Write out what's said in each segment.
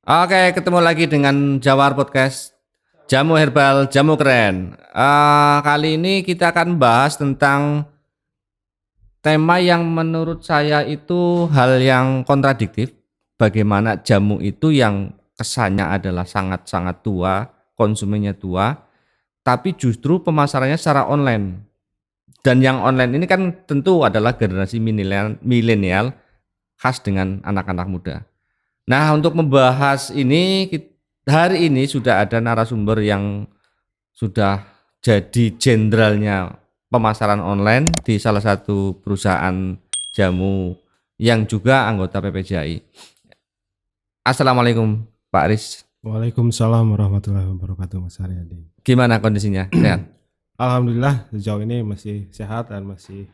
Oke, ketemu lagi dengan Jawar Podcast Jamu Herbal, Jamu Keren. Kali ini kita akan bahas tentang tema yang menurut saya itu hal yang kontradiktif. Bagaimana jamu itu yang kesannya adalah sangat-sangat tua, konsumennya tua, tapi justru pemasarannya secara online. Dan yang online ini kan tentu adalah generasi milenial khas dengan anak-anak muda. Nah, untuk membahas ini hari ini sudah ada narasumber yang sudah jadi jenderalnya pemasaran online di salah satu perusahaan jamu yang juga anggota PPJI. Assalamualaikum Pak Aris. Waalaikumsalam warahmatullahi wabarakatuh, Mas Haryadi. Gimana kondisinya? Sehat? Alhamdulillah sejauh ini masih sehat dan masih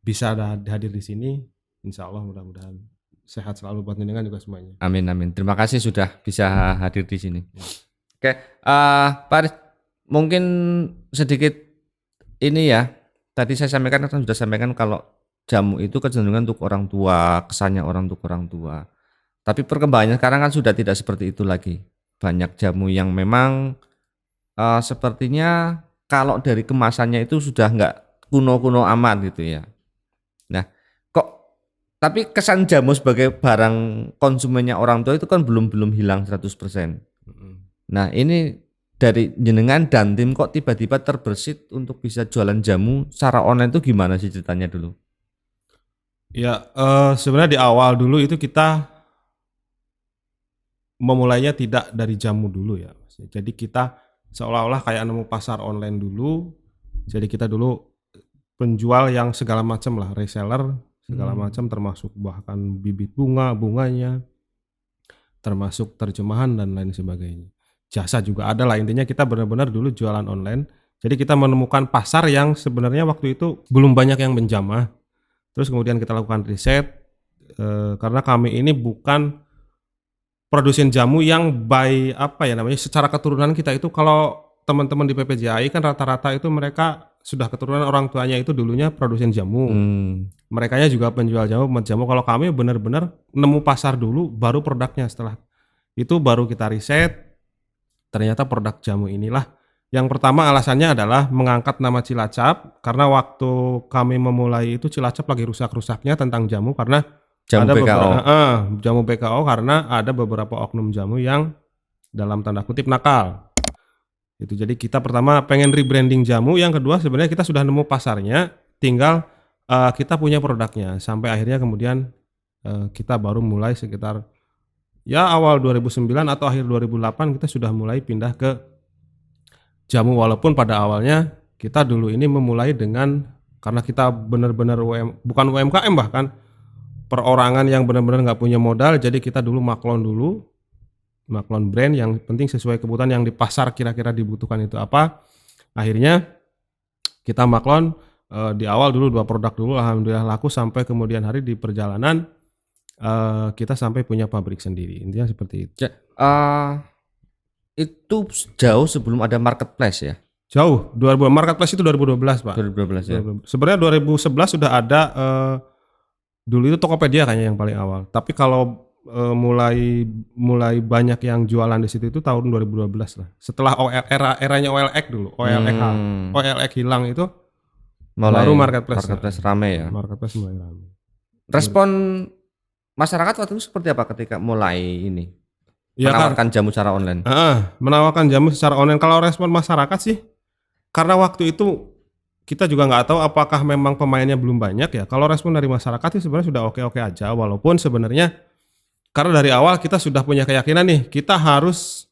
bisa hadir di sini. Insya Allah mudah-mudahan sehat selalu buat jenengan juga semuanya. Amin amin. Terima kasih sudah bisa hadir di sini. Oke, Pak Aris, mungkin sedikit ini ya. Tadi saya sampaikan kan sudah sampaikan kalau jamu itu kecenderungan untuk orang tua, kesannya orang untuk orang tua. Tapi perkembangannya sekarang kan sudah tidak seperti itu lagi. Banyak jamu yang memang sepertinya kalau dari kemasannya itu sudah nggak kuno-kuno amat gitu ya. Nah, kok tapi kesan jamu sebagai barang konsumennya orang tua itu kan belum hilang 100%. Nah, ini dari jenengan dan tim kok tiba-tiba terbersit untuk bisa jualan jamu secara online itu gimana sih ceritanya dulu? Ya, sebenarnya di awal dulu itu kita memulainya tidak dari jamu dulu ya, Mas. Jadi kita seolah-olah kayak nemu pasar online dulu. Jadi kita dulu penjual yang segala macam lah, reseller segala macam, termasuk bahkan bibit bunganya, termasuk terjemahan dan lain sebagainya. Jasa juga ada lah, intinya kita benar-benar dulu jualan online. Jadi kita menemukan pasar yang sebenarnya waktu itu belum banyak yang menjamah. Terus kemudian kita lakukan riset, karena kami ini bukan produsen jamu yang secara keturunan kita itu, kalau teman-teman di PPJI kan rata-rata itu mereka sudah keturunan orang tuanya itu dulunya produsen jamu. Merekanya juga penjual jamu. Kalau kami benar-benar nemu pasar dulu, baru produknya. Setelah itu baru kita riset, ternyata produk jamu inilah. Yang pertama alasannya adalah mengangkat nama Cilacap, karena waktu kami memulai itu Cilacap lagi rusak-rusaknya tentang jamu, karena Jamu ada BKO. jamu BKO, karena ada beberapa oknum jamu yang dalam tanda kutip nakal. Itu jadi kita pertama pengen rebranding jamu, yang kedua sebenarnya kita sudah nemu pasarnya, tinggal kita punya produknya. Sampai akhirnya kemudian kita baru mulai sekitar ya awal 2009 atau akhir 2008 kita sudah mulai pindah ke jamu, walaupun pada awalnya kita dulu ini memulai dengan, karena kita benar-benar bukan UMKM, bahkan perorangan yang benar-benar nggak punya modal. Jadi kita dulu maklon brand, yang penting sesuai kebutuhan yang di pasar kira-kira dibutuhkan itu apa. Akhirnya kita maklon di awal dulu 2 produk dulu, alhamdulillah laku, sampai kemudian hari di perjalanan kita sampai punya pabrik sendiri. Intinya seperti itu. Itu jauh sebelum ada marketplace ya? Jauh, marketplace itu 2012 Pak. 2012 ya? Sebenarnya 2011 sudah ada, dulu itu Tokopedia kayaknya yang paling awal. Tapi kalau mulai banyak yang jualan di situ itu tahun 2012 lah. Setelah eranya OLX dulu, OLX hilang itu, baru marketplace rame ya. Marketplace mulai rame. Respon masyarakat waktu itu seperti apa ketika mulai ini menawarkan jamu secara online? Menawarkan jamu secara online. Kalau respon masyarakat sih, karena waktu itu kita juga nggak tahu apakah memang pemainnya belum banyak ya. Kalau respon dari masyarakat sih sebenarnya sudah oke-oke aja, walaupun sebenarnya karena dari awal kita sudah punya keyakinan nih, kita harus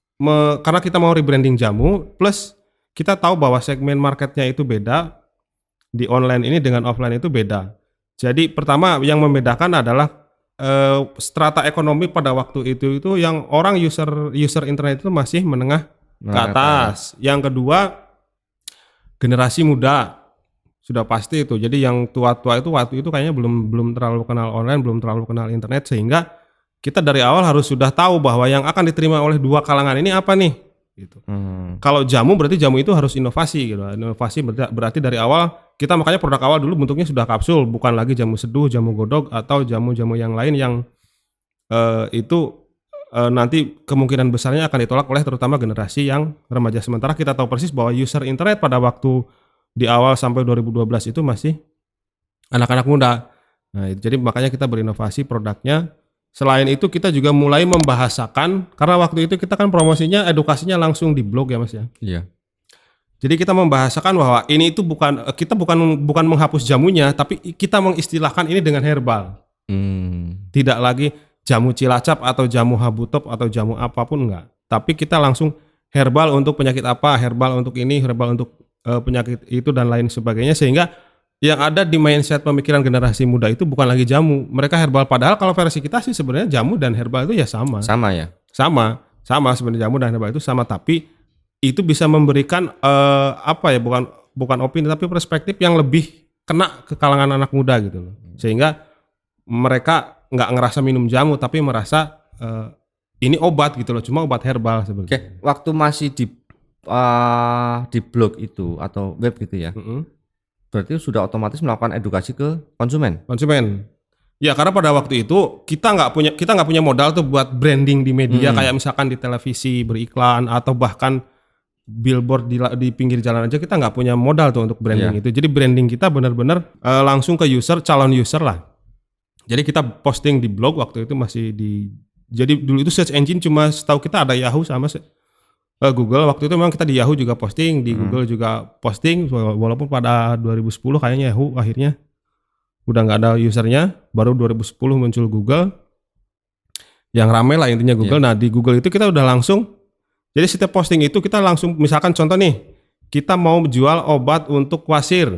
karena kita mau rebranding jamu, plus kita tahu bahwa segmen marketnya itu beda, di online ini dengan offline itu beda. Jadi pertama yang membedakan adalah strata ekonomi pada waktu itu yang orang user internet itu masih menengah ke atas. Yang kedua, generasi muda sudah pasti itu. Jadi yang tua-tua itu waktu itu kayaknya belum terlalu kenal online, belum terlalu kenal internet, sehingga kita dari awal harus sudah tahu bahwa yang akan diterima oleh dua kalangan ini apa nih gitu. Kalau jamu berarti jamu itu harus inovasi gitu. Inovasi berarti dari awal kita, makanya produk awal dulu bentuknya sudah kapsul, bukan lagi jamu seduh, jamu godok atau jamu-jamu yang lain yang itu nanti kemungkinan besarnya akan ditolak oleh terutama generasi yang remaja. Sementara kita tahu persis bahwa user internet pada waktu di awal sampai 2012 itu masih anak-anak muda. Nah, jadi makanya kita berinovasi produknya. Selain itu kita juga mulai membahasakan, karena waktu itu kita kan promosinya, edukasinya langsung di blog ya Mas ya. Iya. Jadi kita membahasakan bahwa ini itu kita bukan menghapus jamunya, tapi kita mengistilahkan ini dengan herbal. Tidak lagi jamu Cilacap atau jamu Habutop atau jamu apapun enggak. Tapi kita langsung herbal untuk penyakit apa, herbal untuk ini, herbal untuk penyakit itu dan lain sebagainya, sehingga yang ada di mindset pemikiran generasi muda itu bukan lagi jamu, mereka herbal. Padahal kalau versi kita sih sebenarnya jamu dan herbal itu ya sama. Sama ya? Sama sebenarnya jamu dan herbal itu sama, tapi itu bisa memberikan bukan opini tapi perspektif yang lebih kena ke kalangan anak muda gitu loh. Sehingga mereka nggak ngerasa minum jamu tapi merasa ini obat gitu loh, cuma obat herbal sebenarnya. Oke, waktu masih di blog itu atau web gitu ya. Berarti sudah otomatis melakukan edukasi ke konsumen. Ya, karena pada waktu itu kita nggak punya modal tuh buat branding di media, kayak misalkan di televisi beriklan atau bahkan billboard di pinggir jalan aja kita nggak punya modal tuh untuk branding itu. Jadi branding kita benar-benar langsung ke calon user lah. Jadi kita posting di blog waktu itu jadi dulu itu search engine cuma setahu kita ada Yahoo sama Google. Waktu itu memang kita di Yahoo juga posting, di Google juga posting, walaupun pada 2010 kayaknya Yahoo akhirnya udah nggak ada usernya, baru 2010 muncul Google, yang rame lah intinya Google. Nah di Google itu kita udah langsung, jadi setiap posting itu kita langsung, misalkan contoh nih, kita mau jual obat untuk wasir.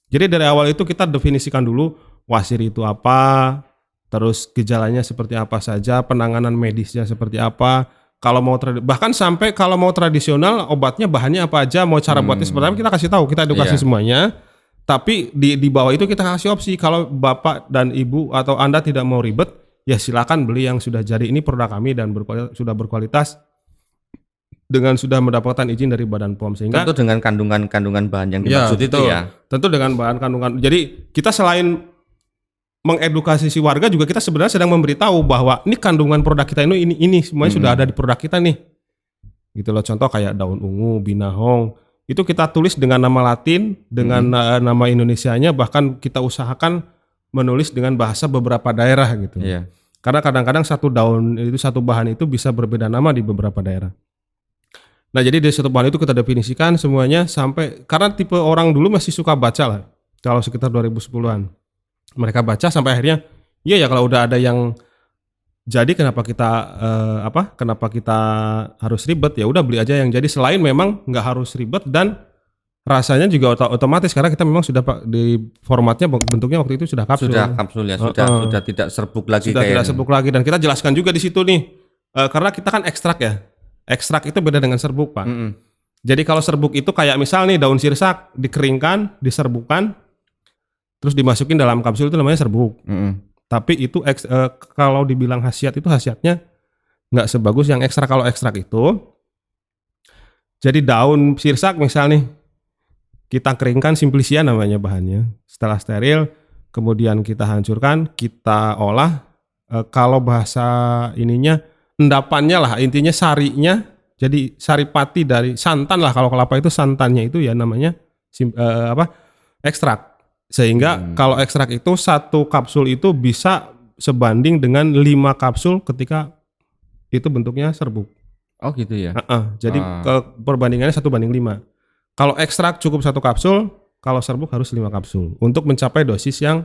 Jadi dari awal itu kita definisikan dulu wasir itu apa, terus gejalanya seperti apa saja, penanganan medisnya seperti apa. Kalau mau bahkan sampai kalau mau tradisional obatnya bahannya apa aja, mau cara buatnya seperti apa kita kasih tahu, kita edukasi semuanya. Tapi di bawah itu kita kasih opsi, kalau Bapak dan Ibu atau Anda tidak mau ribet, ya silakan beli yang sudah jadi, ini produk kami dan sudah berkualitas dengan sudah mendapatkan izin dari Badan POM, sehingga tentu dengan kandungan bahan yang dimaksud itu ya. Tentu dengan bahan kandungan. Jadi kita selain mengedukasi si warga juga kita sebenarnya sedang memberitahu bahwa ini kandungan produk kita ini semuanya sudah ada di produk kita nih. Gitu loh, contoh kayak daun ungu, binahong, itu kita tulis dengan nama Latin, dengan nama Indonesianya, bahkan kita usahakan menulis dengan bahasa beberapa daerah gitu. Iya. Karena kadang-kadang satu bahan itu bisa berbeda nama di beberapa daerah. Nah, jadi dari satu bahan itu kita definisikan semuanya sampai, karena tipe orang dulu masih suka baca lah. Kalau sekitar 2010-an. Mereka baca sampai akhirnya, iya ya kalau udah ada yang jadi kenapa kita harus ribet, ya udah beli aja yang jadi, selain memang nggak harus ribet dan rasanya juga otomatis karena kita memang sudah di formatnya bentuknya waktu itu sudah kapsul. Sudah kapsul ya, sudah tidak serbuk lagi. Sudah tidak serbuk lagi, dan kita jelaskan juga di situ nih, karena kita kan ekstrak ya. Ekstrak itu beda dengan serbuk, Pak. Jadi kalau serbuk itu kayak misal nih daun sirsak dikeringkan, diserbukan, terus dimasukin dalam kapsul itu namanya serbuk. Tapi itu kalau dibilang khasiat itu khasiatnya nggak sebagus yang ekstrak. Kalau ekstrak itu, jadi daun sirsak misal nih, kita keringkan, simplicia namanya bahannya. Setelah steril, kemudian kita hancurkan, kita olah. Kalau bahasa ininya, endapannya lah, intinya sarinya, jadi saripati dari santan lah. Kalau kelapa itu santannya itu ya namanya ekstrak. Sehingga kalau ekstrak itu satu kapsul itu bisa sebanding dengan 5 kapsul ketika itu bentuknya serbuk. Oh gitu ya. Jadi perbandingannya 1:5. Kalau ekstrak cukup 1 kapsul, kalau serbuk harus 5 kapsul untuk mencapai dosis yang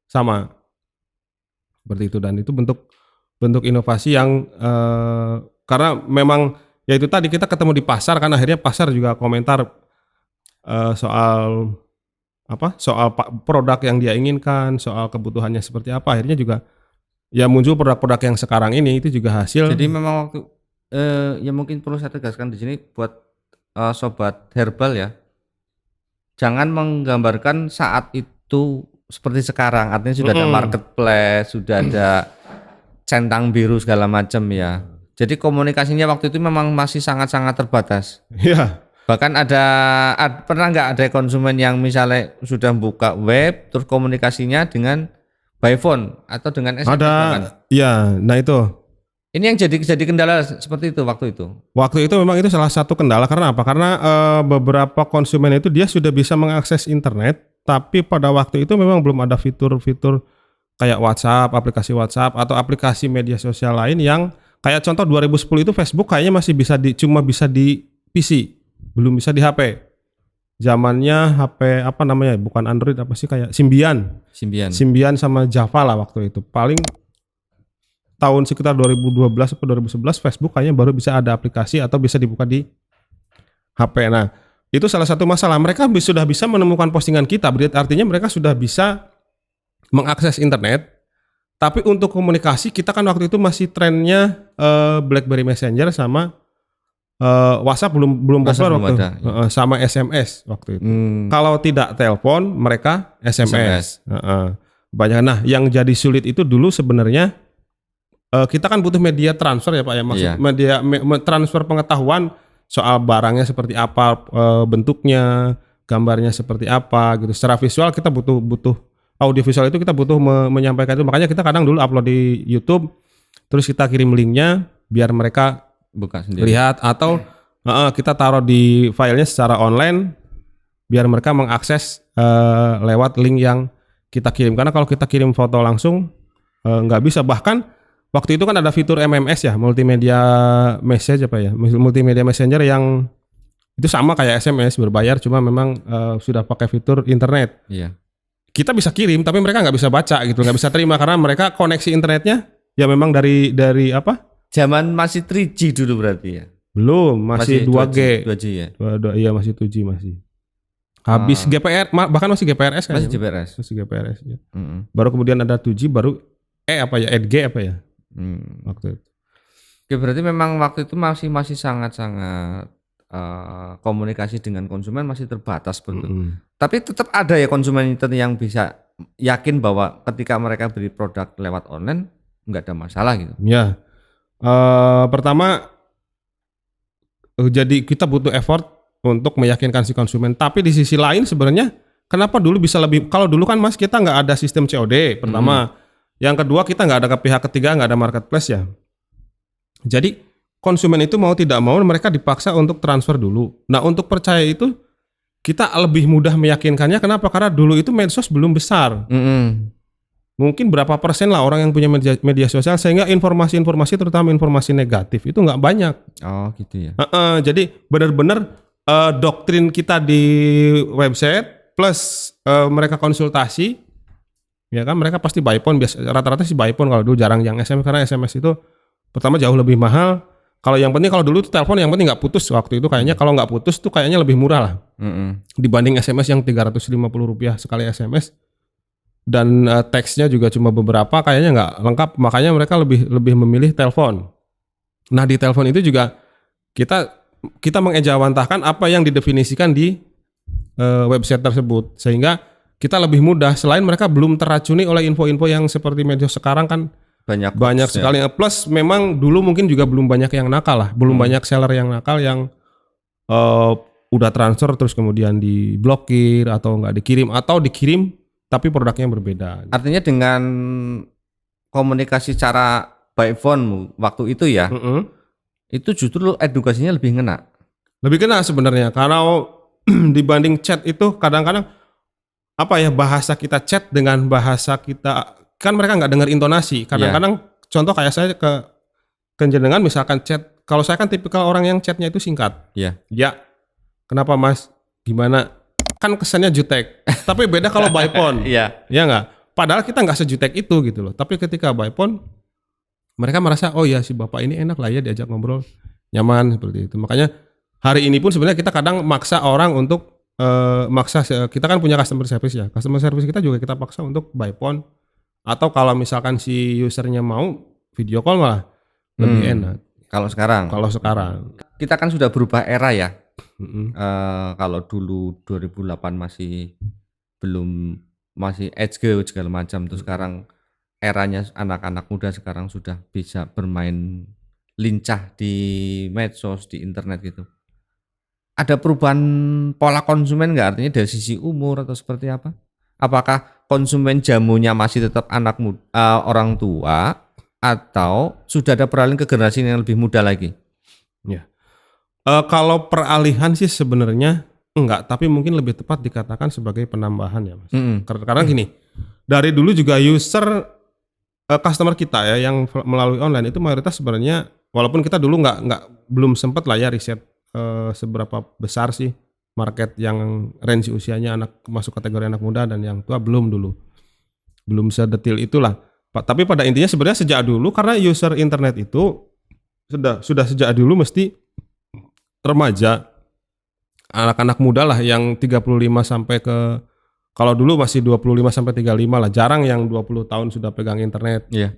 sama. Seperti itu, dan itu bentuk inovasi yang karena memang ya itu tadi kita ketemu di pasar, kan akhirnya pasar juga komentar soal produk yang dia inginkan, soal kebutuhannya seperti apa, akhirnya juga ya muncul produk-produk yang sekarang ini itu juga hasil. Jadi memang waktu ya mungkin perlu saya tegaskan di sini buat sobat herbal ya, jangan menggambarkan saat itu seperti sekarang, artinya sudah ada marketplace, sudah ada centang biru segala macam ya. Jadi komunikasinya waktu itu memang masih sangat-sangat terbatas. Iya. Bahkan pernah nggak ada konsumen yang misalnya sudah buka web terus komunikasinya dengan by phone atau dengan SMS? Ada, ya. Nah itu Ini yang jadi kendala seperti itu waktu itu. Waktu itu memang itu salah satu kendala karena apa? Karena beberapa konsumen itu dia sudah bisa mengakses internet, tapi pada waktu itu memang belum ada fitur-fitur kayak WhatsApp, aplikasi WhatsApp atau aplikasi media sosial lain yang kayak contoh 2010 itu Facebook kayaknya masih cuma bisa di PC, belum bisa di HP. Zamannya HP apa namanya? Bukan Android, apa sih, kayak Symbian. Symbian. Symbian sama Java lah waktu itu. Paling tahun sekitar 2012 atau 2011 Facebook kayaknya baru bisa ada aplikasi atau bisa dibuka di HP. Nah, itu salah satu masalah. Mereka sudah bisa menemukan postingan kita, artinya mereka sudah bisa mengakses internet. Tapi untuk komunikasi kita kan waktu itu masih trennya BlackBerry Messenger sama WhatsApp belum populer waktu itu. Sama SMS waktu itu. Kalau tidak telepon mereka SMS. Banyak. Nah, yang jadi sulit itu dulu sebenarnya kita kan butuh media transfer ya Pak ya, maksud media transfer pengetahuan soal barangnya seperti apa, bentuknya, gambarnya seperti apa gitu. Secara visual kita butuh audiovisual itu kita butuh menyampaikan itu. Makanya kita kadang dulu upload di YouTube, terus kita kirim linknya biar mereka buka sendiri, lihat, atau kita taruh di filenya secara online biar mereka mengakses lewat link yang kita kirim. Karena kalau kita kirim foto langsung nggak bisa. Bahkan waktu itu kan ada fitur MMS ya, multimedia message apa ya, multimedia messenger yang itu sama kayak SMS berbayar, cuma memang sudah pakai fitur internet. Iya. Kita bisa kirim, tapi mereka nggak bisa baca gitu, nggak bisa terima karena mereka koneksi internetnya ya memang dari apa? Zaman masih 3G dulu berarti ya? Belum, masih 2G. 2G ya? Iya masih 2G masih. Habis GPR, bahkan masih GPRS kan? Masih GPRS. Masih GPRS ya. Baru kemudian ada 2G, baru apa ya, 8G apa ya? Waktu itu. Oke, berarti memang waktu itu masih sangat-sangat komunikasi dengan konsumen masih terbatas betul. Tapi tetap ada ya konsumen yang bisa yakin bahwa ketika mereka beli produk lewat online nggak ada masalah gitu. Ya, pertama jadi kita butuh effort untuk meyakinkan si konsumen. Tapi di sisi lain sebenarnya kenapa dulu bisa lebih? Kalau dulu kan Mas kita nggak ada sistem COD pertama. Yang kedua kita nggak ada ke pihak ketiga, nggak ada marketplace ya. Jadi konsumen itu mau tidak mau mereka dipaksa untuk transfer dulu. Nah untuk percaya itu kita lebih mudah meyakinkannya. Kenapa? Karena dulu itu medsos belum besar. Mungkin berapa persen lah orang yang punya media sosial, sehingga informasi-informasi terutama informasi negatif itu nggak banyak. Oh gitu ya. Jadi benar-benar doktrin kita di website plus mereka konsultasi. Ya kan mereka pasti by phone, rata-rata sih by phone kalau dulu, jarang yang SMS karena SMS itu pertama jauh lebih mahal. Kalau yang penting kalau dulu tuh telepon yang penting nggak putus, waktu itu kayaknya kalau nggak putus tuh kayaknya lebih murah lah dibanding SMS yang Rp350 sekali SMS, dan teksnya juga cuma beberapa, kayaknya nggak lengkap, makanya mereka lebih memilih telepon. Nah di telepon itu juga kita mengejawantahkan apa yang didefinisikan di website tersebut, sehingga kita lebih mudah. Selain mereka belum terracuni oleh info-info yang seperti media sekarang kan banyak sekali. Plus memang dulu mungkin juga belum banyak yang nakal lah, belum banyak seller yang nakal yang udah transfer terus kemudian diblokir atau nggak dikirim, atau dikirim tapi produknya berbeda. Artinya dengan komunikasi cara by phone waktu itu ya, itu justru edukasinya lebih ngena. Lebih kena sebenarnya, karena dibanding chat itu kadang-kadang apa ya, bahasa kita chat dengan bahasa kita kan mereka nggak dengar intonasi. Kadang-kadang contoh kayak saya ke jenengan misalkan chat, kalau saya kan tipikal orang yang chatnya itu singkat. Ya, kenapa Mas? Gimana? Kan kesannya jutek. Tapi beda kalau by phone. Ya nggak? Padahal kita nggak sejutek itu gitu loh. Tapi ketika by phone, mereka merasa oh ya si bapak ini enak lah ya diajak ngobrol, nyaman seperti itu. Makanya hari ini pun sebenarnya kita kadang maksa orang untuk kita kan punya customer service ya. Customer service kita juga kita paksa untuk by phone, atau kalau misalkan si usernya mau video call malah lebih enak. Kalau sekarang kita kan sudah berubah era ya. Kalau dulu 2008 masih edge segala macam, terus sekarang eranya anak-anak muda sekarang sudah bisa bermain lincah di medsos, di internet gitu. Ada perubahan pola konsumen nggak? Artinya dari sisi umur atau seperti apa? Apakah konsumen jamunya masih tetap anak muda, orang tua, atau sudah ada peralihan ke generasi yang lebih muda lagi? Ya. Kalau peralihan sih sebenarnya enggak, tapi mungkin lebih tepat dikatakan sebagai penambahan ya Mas. Karena gini, dari dulu juga customer kita ya yang melalui online itu mayoritas sebenarnya, walaupun kita dulu belum sempat lah ya riset seberapa besar sih market yang range usianya masuk kategori anak muda dan yang tua, belum sedetil itulah. Tapi pada intinya sebenarnya sejak dulu, karena user internet itu sudah sejak dulu mesti remaja, anak-anak muda lah yang 35 sampai ke, kalau dulu masih 25 sampai 35 lah, jarang yang 20 tahun sudah pegang internet. Iya.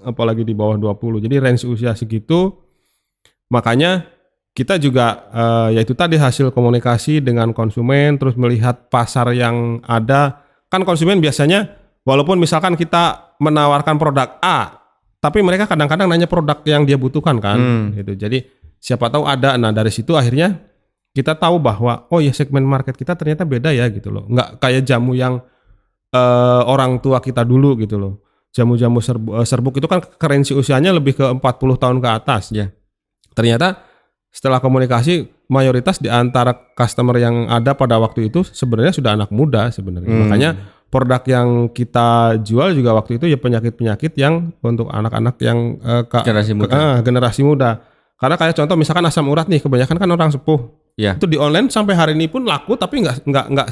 Apalagi di bawah 20. Jadi range usia segitu, makanya kita juga yaitu tadi hasil komunikasi dengan konsumen, terus melihat pasar yang ada. Kan konsumen biasanya walaupun misalkan kita menawarkan produk A, tapi mereka kadang-kadang nanya produk yang dia butuhkan kan, gitu. Jadi siapa tahu ada. Nah dari situ akhirnya kita tahu bahwa oh ya segmen market kita ternyata beda ya gitu loh. Nggak kayak jamu yang orang tua kita dulu gitu loh. Jamu-jamu serbuk itu kan range usianya lebih ke 40 tahun ke atas. Ya. Ternyata setelah komunikasi, mayoritas di antara customer yang ada pada waktu itu sebenarnya sudah anak muda sebenarnya. Makanya produk yang kita jual juga waktu itu ya penyakit-penyakit yang untuk anak-anak yang generasi muda. Karena kayak contoh misalkan asam urat nih, kebanyakan kan orang sepuh. Ya. Itu di online sampai hari ini pun laku, tapi nggak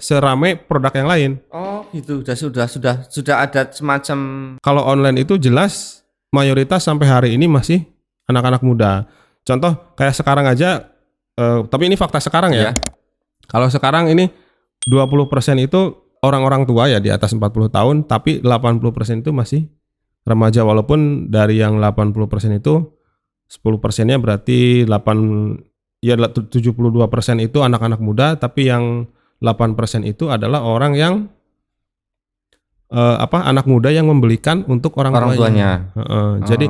serame produk yang lain. Oh gitu, sudah ada semacam. Kalau online itu jelas mayoritas sampai hari ini masih anak-anak muda. Contoh kayak sekarang aja, tapi ini fakta sekarang ya. Kalau sekarang ini 20% itu orang-orang tua ya di atas 40 tahun, tapi 80% itu masih remaja. Walaupun dari yang 80% itu 10%-nya berarti 72% itu anak-anak muda, tapi yang 8% itu adalah orang yang anak muda yang membelikan untuk orang tuanya. Jadi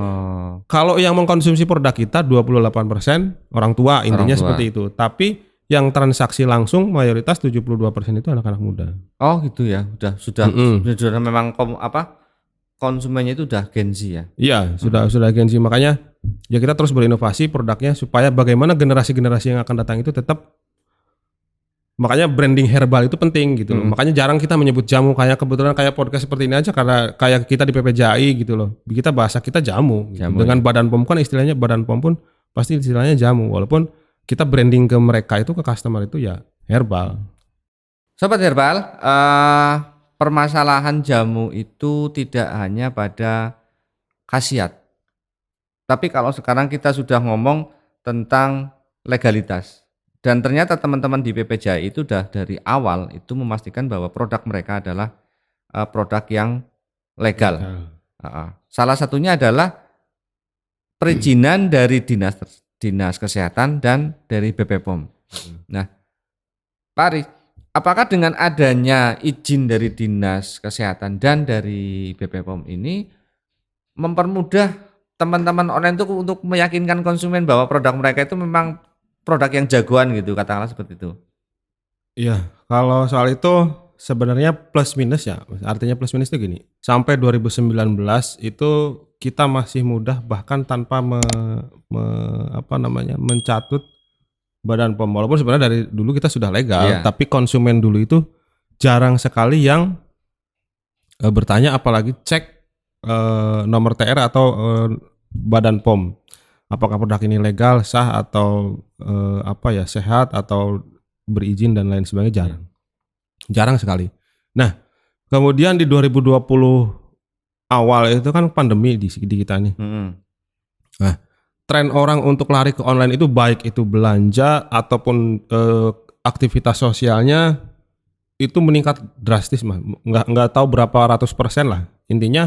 kalau yang mengkonsumsi produk kita 28% orang tua, intinya seperti itu. Tapi yang transaksi langsung mayoritas 72% itu anak-anak muda. Oh gitu ya, sudah memang konsumennya itu udah Gen Z ya. Iya, sudah Gen Z. Makanya ya kita terus berinovasi produknya supaya bagaimana generasi-generasi yang akan datang itu tetap. Makanya branding herbal itu penting gitu loh. Makanya jarang kita menyebut jamu, kayak kebetulan kayak podcast seperti ini aja karena kayak kita di PPJI gitu loh. Kita bahasa kita jamu gitu. Dengan Badan POM kan istilahnya Badan POM pun pasti istilahnya jamu. Walaupun kita branding ke mereka itu, ke customer itu ya herbal. Sobat Herbal, permasalahan jamu itu tidak hanya pada khasiat. Tapi kalau sekarang kita sudah ngomong tentang legalitas. Dan ternyata teman-teman di PPJI itu sudah dari awal itu memastikan bahwa produk mereka adalah produk yang legal. Salah satunya adalah perizinan dari dinas kesehatan dan dari BP POM. Nah, Pak Ari, apakah dengan adanya izin dari dinas kesehatan dan dari BP POM ini mempermudah teman-teman online itu untuk meyakinkan konsumen bahwa produk mereka itu memang produk yang jagoan gitu, katakanlah seperti itu? Iya, kalau soal itu sebenarnya plus minus ya. Artinya plus minus itu gini, sampai 2019 itu kita masih mudah bahkan tanpa mencatut Badan POM. Walaupun sebenarnya dari dulu kita sudah legal, tapi konsumen dulu itu jarang sekali yang bertanya, apalagi cek nomor TR atau Badan POM. Apakah produk ini legal, sah atau sehat atau berizin dan lain sebagainya, jarang sekali. Nah, kemudian di 2020 awal itu kan pandemi di kita nih. Nah, tren orang untuk lari ke online itu baik itu belanja ataupun aktivitas sosialnya itu meningkat drastis, mah. Nggak tahu berapa ratus % lah. Intinya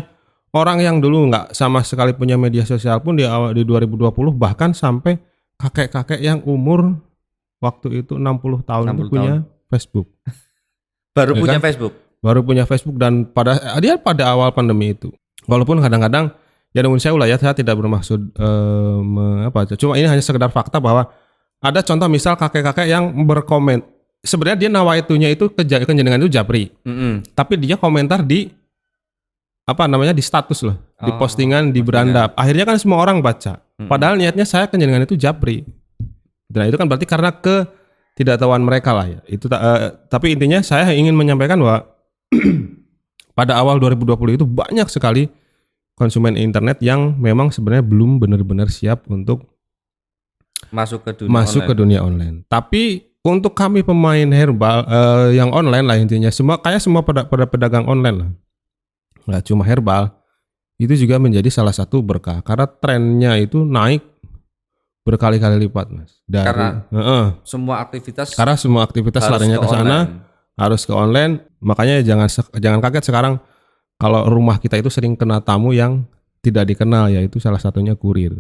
orang yang dulu nggak sama sekali punya media sosial pun di 2020 bahkan sampai kakek-kakek yang umur waktu itu 60 tahun itu punya Facebook. Baru punya Facebook? Baru punya Facebook dan pada awal pandemi itu. Walaupun kadang-kadang ya namun saya tidak bermaksud cuma ini hanya sekedar fakta bahwa ada contoh misal kakek-kakek yang berkomen. Sebenarnya dia nawaitunya itu kejenengan itu japri. Tapi dia komentar di apa namanya di status loh, di Oh, postingan, di beranda. Akhirnya kan semua orang baca. Padahal niatnya saya kenjenengan itu japri. Nah itu kan berarti karena ketidaktahuan mereka lah ya. Itu tapi intinya saya ingin menyampaikan bahwa pada awal 2020 itu banyak sekali konsumen internet yang memang sebenarnya belum benar-benar siap untuk masuk ke dunia masuk online. ke dunia online. Tapi untuk kami pemain herbal yang online lah intinya semua pada pedagang online lah. Nggak cuma herbal, itu juga menjadi salah satu berkah karena trennya itu naik berkali-kali lipat, Mas. Karena semua aktivitas karena semua aktivitas harus larinya ke ke sana, online. harus ke online. Makanya jangan kaget sekarang kalau rumah kita itu sering kena tamu yang tidak dikenal, yaitu salah satunya kurir.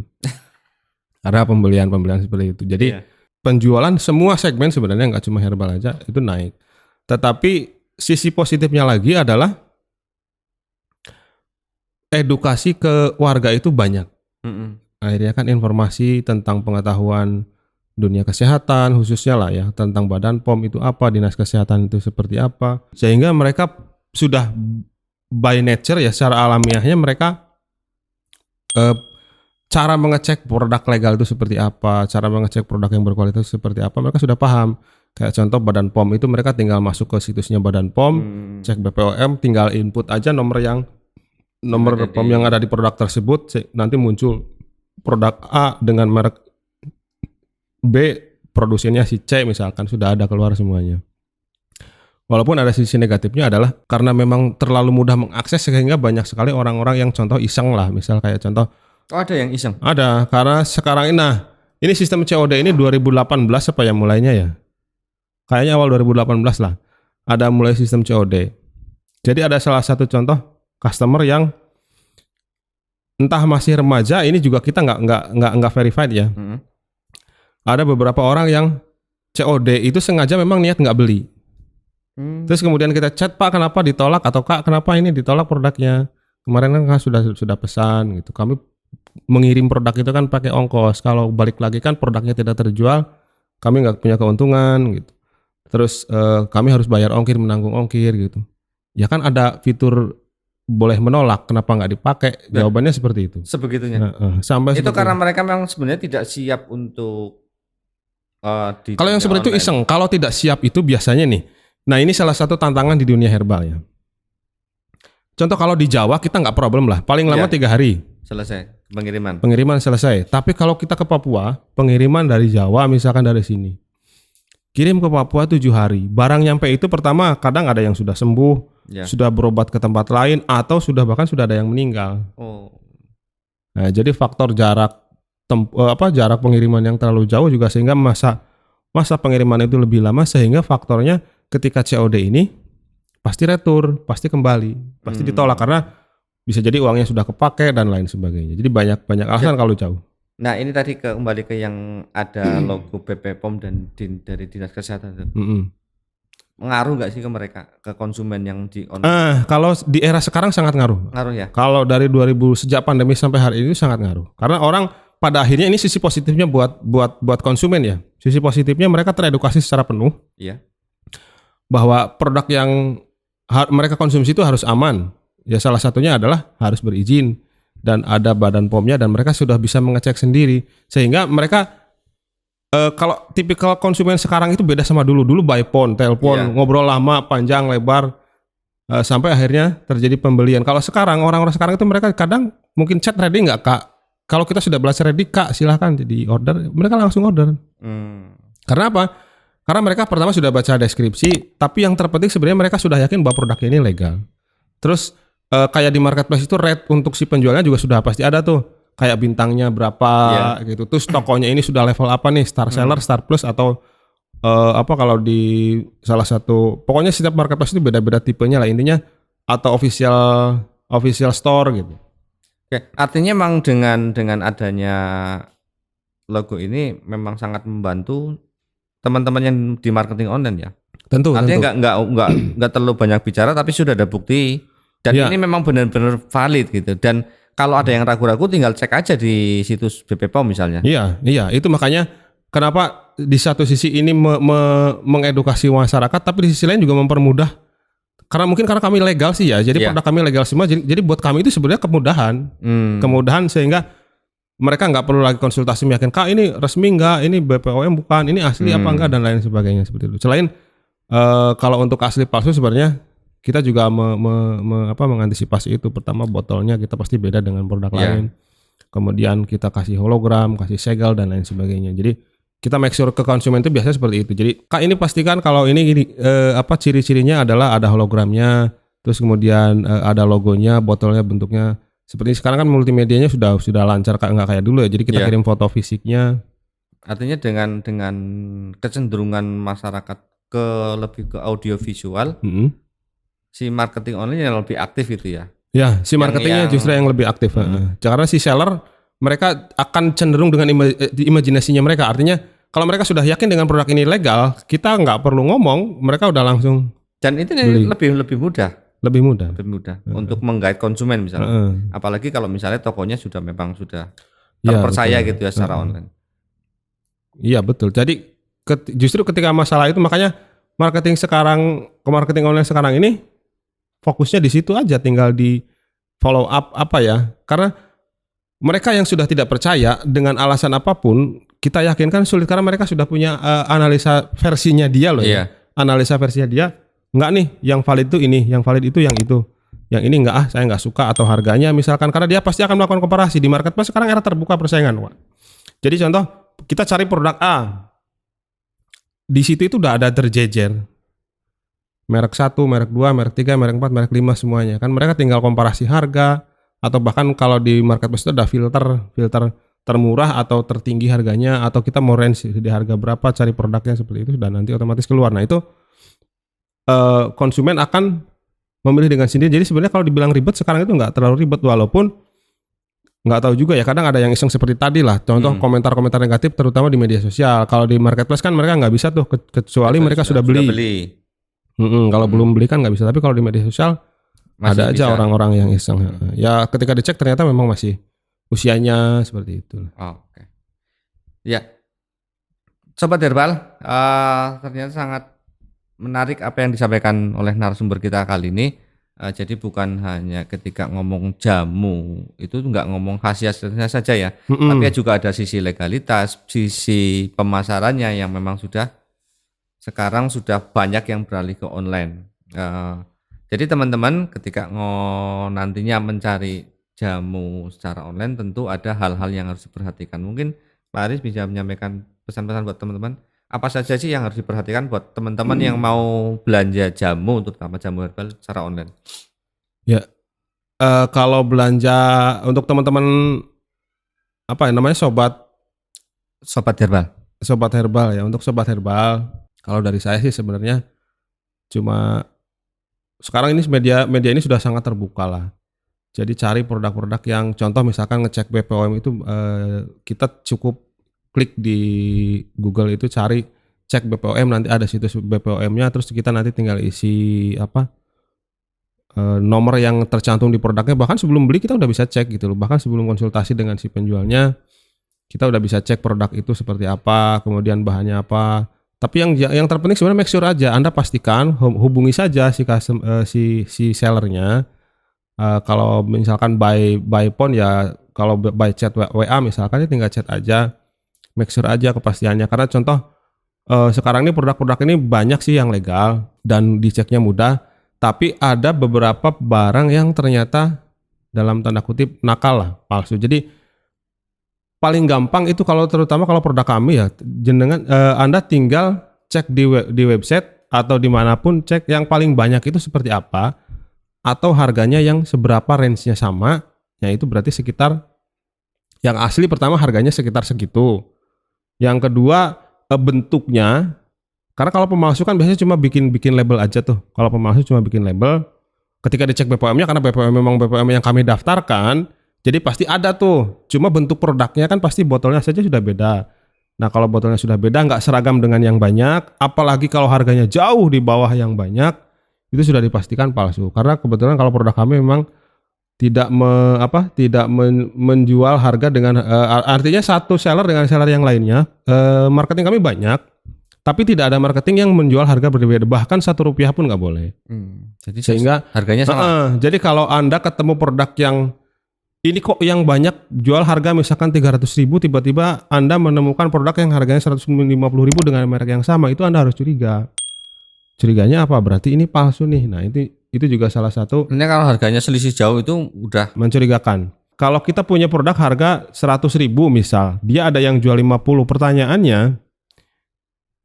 Karena pembelian seperti itu. Jadi penjualan semua segmen sebenarnya nggak cuma herbal aja itu naik. Tetapi sisi positifnya lagi adalah edukasi ke warga itu banyak. Akhirnya kan informasi tentang pengetahuan dunia kesehatan khususnya lah ya, tentang Badan POM itu apa, dinas kesehatan itu seperti apa. Sehingga mereka sudah by nature ya secara alamiahnya mereka cara mengecek produk legal itu seperti apa, cara mengecek produk yang berkualitas seperti apa, mereka sudah paham. Kayak contoh Badan POM itu mereka tinggal masuk ke situsnya Badan POM, cek BPOM, tinggal input aja nomor POM yang ada di produk tersebut, nanti muncul produk A dengan merek B, produsennya si C misalkan, sudah ada keluar semuanya. Walaupun ada sisi negatifnya adalah karena memang terlalu mudah mengakses sehingga banyak sekali orang-orang yang contoh iseng lah, misal kayak contoh. Oh ada yang iseng? Ada, karena sekarang ini sistem COD ini 2018 apa ya mulainya ya? Kayaknya awal 2018 lah, ada mulai sistem COD. Jadi ada salah satu contoh customer yang entah masih remaja, ini juga kita nggak verified ya. Ada beberapa orang yang COD itu sengaja memang niat nggak beli. Terus kemudian kita chat, Pak kenapa ditolak, atau Kak kenapa ini ditolak produknya? Kemarin kan sudah pesan gitu. Kami mengirim produk itu kan pakai ongkos. Kalau balik lagi kan produknya tidak terjual, kami nggak punya keuntungan gitu. Terus kami harus bayar ongkir, menanggung ongkir gitu. Ya kan ada fitur boleh menolak, kenapa nggak dipakai? Jawabannya seperti itu. Sebegitunya. Sampai itu karena mereka memang sebenarnya tidak siap untuk kalau yang seperti itu iseng. Kalau tidak siap itu biasanya nih. Nah ini salah satu tantangan di dunia herbal ya. Contoh kalau di Jawa kita nggak problem lah, paling lama 3 hari selesai pengiriman. Pengiriman selesai. Tapi kalau kita ke Papua, pengiriman dari Jawa misalkan dari sini, kirim ke Papua 7 hari. Barang nyampe itu pertama kadang ada yang sudah sembuh, sudah berobat ke tempat lain, atau bahkan sudah ada yang meninggal. Nah, jadi faktor jarak pengiriman yang terlalu jauh juga sehingga masa pengiriman itu lebih lama, sehingga faktornya ketika COD ini pasti retur, pasti kembali, pasti ditolak karena bisa jadi uangnya sudah kepake dan lain sebagainya. Jadi banyak alasan kalau jauh. Nah ini tadi kembali ke yang ada logo BP POM dan dari dinas kesehatan itu. Ngaruh nggak sih ke mereka, ke konsumen yang di online? Kalau di era sekarang sangat ngaruh. Ngaruh ya. Kalau dari 2000 sejak pandemi sampai hari ini sangat ngaruh. Karena orang pada akhirnya ini sisi positifnya buat konsumen ya. Sisi positifnya mereka teredukasi secara penuh. Iya. Bahwa produk yang mereka konsumsi itu harus aman. Ya salah satunya adalah harus berizin dan ada Badan POM-nya, dan mereka sudah bisa mengecek sendiri. Sehingga mereka kalau tipikal konsumen sekarang itu beda sama dulu. Dulu by phone, telepon, ngobrol lama, panjang, lebar, sampai akhirnya terjadi pembelian. Kalau sekarang orang-orang sekarang itu mereka kadang mungkin chat, ready nggak Kak? Kalau kita sudah belajar ready Kak, silahkan jadi order. Mereka langsung order. Karena apa? Karena mereka pertama sudah baca deskripsi, tapi yang terpenting sebenarnya mereka sudah yakin bahwa produknya ini legal. Terus kayak di marketplace itu rate untuk si penjualnya juga sudah pasti ada tuh. Kayak bintangnya berapa gitu. Terus tokonya ini sudah level apa nih, star seller, star plus, atau kalau di salah satu, pokoknya setiap marketplace itu beda-beda tipenya lah intinya, atau official store gitu. Oke, artinya memang dengan adanya logo ini memang sangat membantu teman-teman yang di marketing online ya. Tentu. Artinya nggak terlalu banyak bicara, tapi sudah ada bukti dan ini memang benar-benar valid gitu. Dan kalau ada yang ragu-ragu tinggal cek aja di situs BP POM misalnya. Iya, itu makanya kenapa di satu sisi ini mengedukasi masyarakat, tapi di sisi lain juga mempermudah karena kami legal sih ya. Jadi Iya. produk kami legal semua. Jadi buat kami itu sebenarnya kemudahan sehingga mereka nggak perlu lagi konsultasi meyakinkan, Kak ini resmi nggak, ini BPOM bukan, ini asli apa enggak dan lain sebagainya seperti itu. Selain kalau untuk asli palsu sebenarnya kita juga mengantisipasi itu. Pertama botolnya kita pasti beda dengan produk Iya. lain. Kemudian kita kasih hologram, kasih segel dan lain sebagainya. Jadi kita make sure ke konsumen itu biasanya seperti itu. Jadi Kak ini pastikan kalau ini gini, ciri-cirinya adalah ada hologramnya, terus kemudian ada logonya, botolnya bentuknya seperti sekarang kan multimedianya sudah lancar nggak kayak dulu ya. Jadi kita Iya. kirim foto fisiknya. Artinya dengan kecenderungan masyarakat lebih ke audio visual, si marketing online yang lebih aktif itu ya. Ya, si marketingnya justru yang lebih aktif. Karena si seller mereka akan cenderung dengan imajinasinya mereka. Artinya kalau mereka sudah yakin dengan produk ini legal, kita nggak perlu ngomong, mereka udah langsung Dan itu beli. lebih mudah Lebih mudah untuk menggait konsumen misalnya. Apalagi kalau misalnya tokonya memang sudah terpercaya betul. gitu ya secara online. Iya betul. Jadi justru ketika masalah itu makanya marketing online sekarang ini fokusnya di situ aja, tinggal di follow up apa ya. Karena mereka yang sudah tidak percaya dengan alasan apapun, kita yakinkan sulit karena mereka sudah punya analisa versinya dia loh ya. Analisa versinya dia, enggak nih yang valid itu ini, yang valid itu yang itu. Yang ini enggak saya enggak suka atau harganya misalkan, karena dia pasti akan melakukan komparasi. Di marketplace sekarang era terbuka persaingan, Pak. Jadi contoh kita cari produk A. Di situ itu udah ada terjejer. Merek 1, merek 2, merek 3, merek 4, merek 5 semuanya. Kan mereka tinggal komparasi harga atau bahkan kalau di marketplace itu ada filter termurah atau tertinggi harganya, atau kita mau range di harga berapa, cari produknya seperti itu sudah nanti otomatis keluar. Nah, itu konsumen akan memilih dengan sendiri. Jadi sebenarnya kalau dibilang ribet sekarang itu nggak terlalu ribet, walaupun nggak tahu juga ya, kadang ada yang iseng seperti tadi lah, contoh komentar-komentar negatif terutama di media sosial. Kalau di marketplace kan mereka nggak bisa tuh, kecuali mereka sudah beli. Kalau belum beli kan nggak bisa, tapi kalau di media sosial masih ada aja orang-orang yang iseng. Ya ketika dicek ternyata memang masih usianya seperti itu. Oke. Ya, Sobat Herbal, ternyata sangat menarik apa yang disampaikan oleh narasumber kita kali ini. Jadi bukan hanya ketika ngomong jamu itu nggak ngomong khasiatnya saja ya, tapi juga ada sisi legalitas, sisi pemasarannya yang memang sekarang sudah banyak yang beralih ke online. Jadi teman-teman ketika nantinya mencari jamu secara online tentu ada hal-hal yang harus diperhatikan. Mungkin Pak Aris bisa menyampaikan pesan-pesan buat teman-teman. Apa saja sih yang harus diperhatikan buat teman-teman yang mau belanja jamu, terutama jamu herbal secara online? Ya, kalau belanja untuk teman-teman apa namanya sobat herbal ya, untuk sobat herbal, kalau dari saya sih sebenarnya cuma sekarang ini media ini sudah sangat terbuka lah. Jadi cari produk-produk yang contoh misalkan ngecek BPOM itu kita cukup klik di Google itu cek BPOM, nanti ada situs BPOM-nya, terus kita nanti tinggal isi nomor yang tercantum di produknya. Bahkan sebelum beli kita udah bisa cek gitu loh. Bahkan sebelum konsultasi dengan si penjualnya kita udah bisa cek produk itu seperti apa, kemudian bahannya apa. Tapi yang terpenting sebenarnya make sure aja, Anda pastikan hubungi saja si sellernya. Kalau misalkan by phone ya, kalau by chat WA misalkan ya tinggal chat aja. Make sure aja kepastiannya, karena contoh sekarang ini produk-produk ini banyak sih yang legal dan diceknya mudah, tapi ada beberapa barang yang ternyata dalam tanda kutip nakal lah, palsu. Jadi paling gampang itu terutama kalau produk kami ya, Anda tinggal cek di website atau dimanapun, cek yang paling banyak itu seperti apa, atau harganya yang seberapa, range-nya sama, ya itu berarti sekitar yang asli. Pertama harganya sekitar segitu. Yang kedua bentuknya, karena kalau pemalsu kan biasanya cuma bikin label aja tuh. Kalau pemalsu cuma bikin label, ketika dicek BPOM-nya, karena BPOM memang BPOM yang kami daftarkan, jadi pasti ada tuh. Cuma bentuk produknya kan pasti botolnya saja sudah beda. Nah kalau botolnya sudah beda, nggak seragam dengan yang banyak, apalagi kalau harganya jauh di bawah yang banyak, itu sudah dipastikan palsu. Karena kebetulan kalau produk kami memang tidak menjual harga dengan artinya satu seller dengan seller yang lainnya. Marketing kami banyak, Tapi tidak ada marketing yang menjual harga berbeda, bahkan Rp1 pun nggak boleh. Jadi Sehingga harganya sama. jadi kalau Anda ketemu produk yang ini kok yang banyak jual harga misalkan 300.000, tiba-tiba Anda menemukan produk yang harganya 150.000 dengan merek yang sama, itu Anda harus curiga. Curiganya apa? Berarti ini palsu nih. Nah, itu juga salah satu Ini kalau harganya selisih jauh itu udah mencurigakan. Kalau kita punya produk harga 100.000 misal, dia ada yang jual 50, pertanyaannya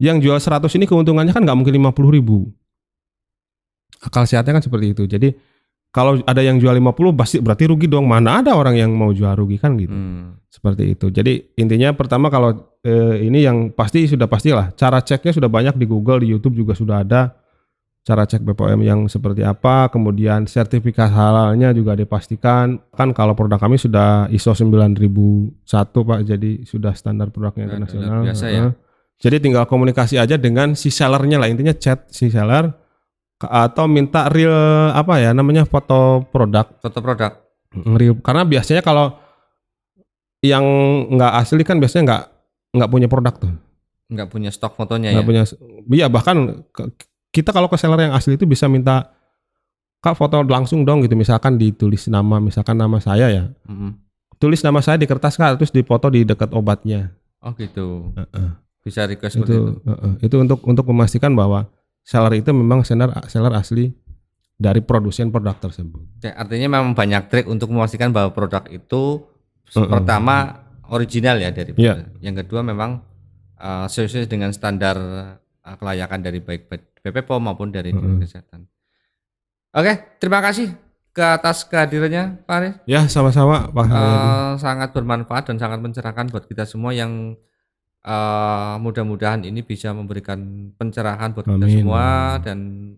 yang jual 100 ini keuntungannya kan nggak mungkin 50.000. Akal sehatnya kan seperti itu. Jadi kalau ada yang jual 50 pasti berarti rugi dong. Mana ada orang yang mau jual rugi kan gitu. Seperti itu. Jadi intinya pertama kalau ini yang sudah pastilah. Cara ceknya sudah banyak di Google, di YouTube juga sudah ada. Cara cek BPOM yang seperti apa. Kemudian sertifikat halalnya juga dipastikan. Kan kalau produk kami sudah ISO 9001 Pak. Jadi sudah standar produknya internasional. Biasa ya. Jadi tinggal komunikasi aja dengan si sellernya lah. Intinya chat si seller. Atau minta real foto produk. Real. Karena biasanya kalau yang nggak asli kan biasanya nggak punya produk tuh. Nggak punya stok fotonya Nggak ya. punya. Iya bahkan kita kalau ke seller yang asli itu bisa minta Kak foto langsung dong gitu. Misalkan ditulis nama, misalkan nama saya ya. Tulis nama saya di kertas Kak, terus dipoto di dekat obatnya. Oh gitu. Bisa request seperti itu. Itu untuk memastikan bahwa seller itu memang seller asli dari produsen produk tersebut. Artinya memang banyak trik untuk memastikan bahwa produk itu pertama original ya dari produk. Yang kedua memang sesuai dengan standar kelayakan dari baik BPOM maupun dari Dinas Kesehatan. Oke, terima kasih atas kehadirannya Pak Haris. Ya sama-sama Pak Haryadi. Sangat bermanfaat dan sangat mencerahkan buat kita semua yang mudah-mudahan ini bisa memberikan pencerahan buat kita semua dan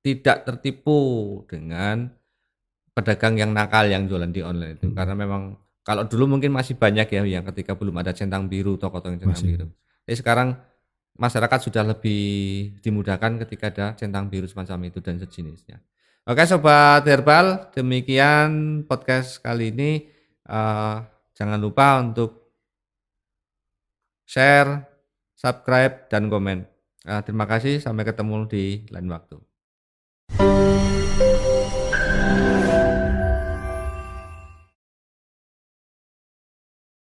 tidak tertipu dengan pedagang yang nakal yang jualan di online itu. Karena memang kalau dulu mungkin masih banyak ya yang ketika belum ada centang biru, toko-toko yang centang biru. Jadi sekarang masyarakat sudah lebih dimudahkan ketika ada centang biru semacam itu dan sejenisnya. Oke Sobat Herbal, demikian podcast kali ini. Jangan lupa untuk share, subscribe, dan komen. Terima kasih, sampai ketemu di lain waktu.